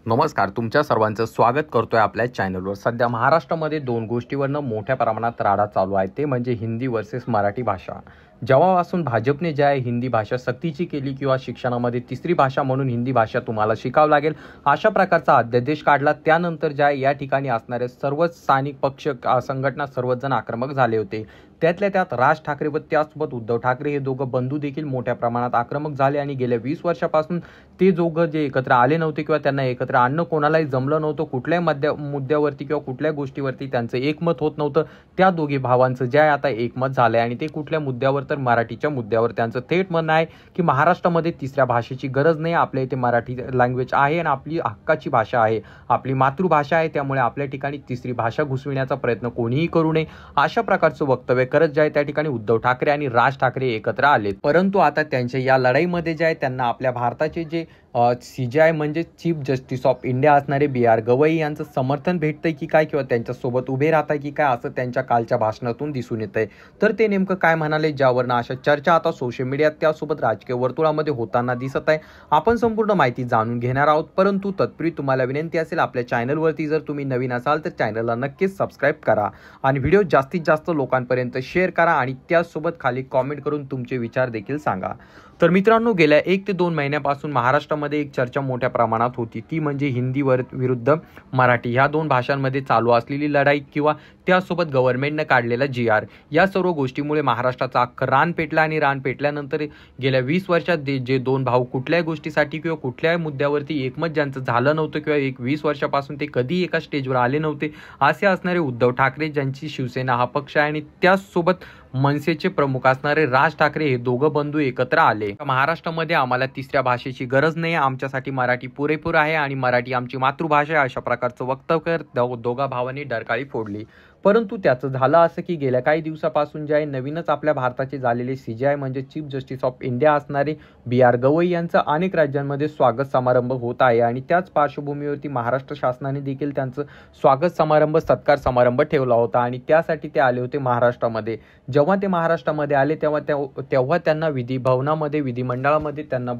नमस्कार, तुमच्या सर्वांचं स्वागत करतोय आपल्या चॅनलवर। सध्या महाराष्ट्रामध्ये दोन गोष्टीवरनं मोठ्या प्रमाणात राडा चालू आहे, ते म्हणजे हिंदी वर्सेस मराठी भाषा। जेव्हापासून भाजपने जे आहे हिंदी भाषा सक्तीची केली किंवा शिक्षणामध्ये तिसरी भाषा म्हणून हिंदी भाषा तुम्हाला शिकावं लागेल अशा प्रकारचा अध्यादेश काढला, त्यानंतर ज्या या ठिकाणी असणारे सर्वच स्थानिक पक्ष संघटना सर्वच जण आक्रमक झाले होते। त्यातल्या त्यात राज ठाकरे व त्यासोबत उद्धव ठाकरे हे दोघं बंधू देखील मोठ्या प्रमाणात आक्रमक झाले आणि गेल्या 20 वर्षापासून ते दोघं जे एकत्र आले नव्हते किंवा त्यांना एकत्र आणणं कोणालाही जमलं नव्हतं, कुठल्याही मुद्द्यावरती किंवा कुठल्याही गोष्टीवरती त्यांचं एकमत होत नव्हतं। त्या दोघी भावांचं जे आहे आता एकमत झालंय आणि ते कुठल्या मुद्द्यावर तर मराठीच्या मुद्द्यावर त्यांचं थेट म्हणणं आहे की महाराष्ट्रामध्ये तिसऱ्या भाषेची गरज नाही, आपल्या इथे मराठी लँग्वेज आहे आणि आपली हक्काची भाषा आहे, आपली मातृभाषा आहे, त्यामुळे आपल्या ठिकाणी तिसरी भाषा घुसविण्याचा प्रयत्न कोणीही करू नये अशा प्रकारचं वक्तव्य करत जे आहे त्या ठिकाणी उद्धव ठाकरे आणि राज ठाकरे एकत्र आले। परंतु आता त्यांच्या या लढाईमध्ये जे आहे त्यांना आपल्या भारताचे जे CJI म्हणजे चीफ जस्टिस ऑफ इंडिया असणारे BR गवई यांचं समर्थन भेटतंय की काय किंवा त्यांच्यासोबत उभे राहताय की काय असं त्यांच्या कालच्या भाषणातून दिसून येतंय। तर ते नेमकं काय म्हणाले, ज्यावरनं अशा चर्चा आता सोशल मीडियात त्यासोबत राजकीय वर्तुळामध्ये होताना दिसत आहे। आपण संपूर्ण माहिती जाणून घेणार आहोत, परंतु तत्पूर्वी तुम्हाला विनंती असेल, आपल्या चॅनलवरती जर तुम्ही नवीन असाल तर चॅनलला नक्कीच सबस्क्राईब करा आणि व्हिडिओ जास्तीत जास्त लोकांपर्यंत शेअर करा आणि त्यासोबत खाली कॉमेंट करून तुमचे विचार देखील सांगा। तर मित्रांनो, गेल्या 1 ते 2 महिन्यापासून महाराष्ट्रामध्ये एक चर्चा मोठ्या प्रमाणात होती, ती म्हणजे हिंदी विरुद्ध मराठी ह्या दोन भाषांमध्ये चालू असलेली लढाई किंवा त्यासोबत गव्हर्नमेंटने काढलेला GR। या सर्व गोष्टीमुळे महाराष्ट्राचा अख्खं रान पेटला आणि रान पेटल्यानंतर गेल्या 20 वर्षात जे दोन भाऊ कुठल्याही गोष्टीसाठी किंवा कुठल्याही मुद्द्यावरती एकमत ज्यांचं झालं नव्हतं किंवा 20 वर्षापासून ते कधी एका स्टेजवर आले नव्हते असे असणारे उद्धव ठाकरे, ज्यांची शिवसेना हा पक्ष आहे, आणि त्याचसोबत मनसेचे प्रमुख असणारे राज ठाकरे हे दोघं बंधू एकत्र आले। महाराष्ट्रामध्ये आम्हाला तिसऱ्या भाषेची गरज नाही, आमच्यासाठी मराठी पुरेपूर आहे आणि मराठी आमची मातृभाषा आहे अशा प्रकारचं वक्तव्य दोघा भावांनी डरकाळी फोडली। परंतु त्याचं झालं असं की गेल्या काही दिवसापासून जे आहे नवीनच आपल्या भारताचे झालेले CJI म्हणजे चीफ जस्टिस ऑफ इंडिया असणारे BR गवई यांचं अनेक राज्यांमध्ये स्वागत समारंभ होत आहे आणि त्याच पार्श्वभूमीवरती महाराष्ट्र शासनाने देखील त्यांचं स्वागत समारंभ सत्कार समारंभ ठेवला होता आणि त्यासाठी ते आले होते महाराष्ट्रामध्ये। जेव्हा ते महाराष्ट्रामध्ये आले तेव्हा त्यांना विधिभवनामध्ये विधिमंडळामध्ये त्यांना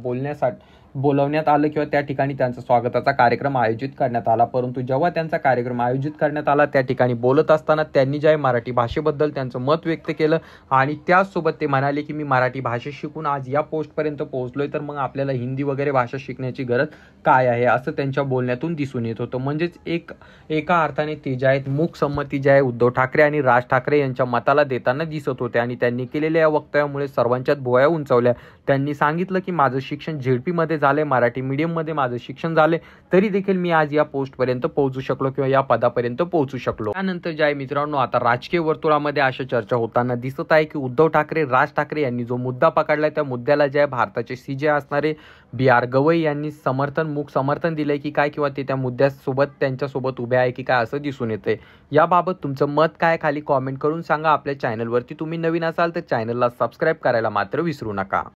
बोलवण्यात आलं किंवा त्या ठिकाणी त्यांचा स्वागताचा कार्यक्रम आयोजित करण्यात आला। परंतु जेव्हा त्यांचा कार्यक्रम आयोजित करण्यात आला त्या ठिकाणी बोलत असताना त्यांनी जे मराठी भाषेबद्दल त्यांचं मत व्यक्त केलं आणि त्याचसोबत ते म्हणाले की मी मराठी भाषा शिकून आज या पोस्टपर्यंत पोहोचलोय, तर मग आपल्याला हिंदी वगैरे भाषा शिकण्याची गरज काय आहे असं त्यांच्या बोलण्यातून दिसून येत होतं। म्हणजेच एका अर्थाने ते जे आहेत मूक संमती जे आहे उद्धव ठाकरे आणि राज ठाकरे यांच्या मताला देताना दिसत होते आणि त्यांनी केलेल्या या वक्तव्यामुळे सर्वांच्याच भुवया उंचावल्या। त्यांनी सांगितलं की माझं शिक्षण ZP मध्ये झाले, मराठी मीडियममध्ये माझं शिक्षण झाले, तरी देखील मी आज या पोस्टपर्यंत पोहोचू शकलो किंवा या पदापर्यंत पोहोचू शकलो। त्यानंतर जे आहे मित्रांनो, आता राजकीय वर्तुळामध्ये अशा चर्चा होताना दिसत आहे की उद्धव ठाकरे राज ठाकरे यांनी जो मुद्दा पकडलाय त्या मुद्द्याला जे आहे भारताचे CJI असणारे BR गवई यांनी समर्थन दिलंय की काय किंवा ते त्या मुद्द्यासोबत त्यांच्यासोबत उभे आहे की काय असं दिसून येतंय। याबाबत तुमचं मत काय खाली कॉमेंट करून सांगा। आपल्या चॅनलवरती तुम्ही नवीन असाल तर चॅनलला सबस्क्राईब करायला मात्र विसरू नका।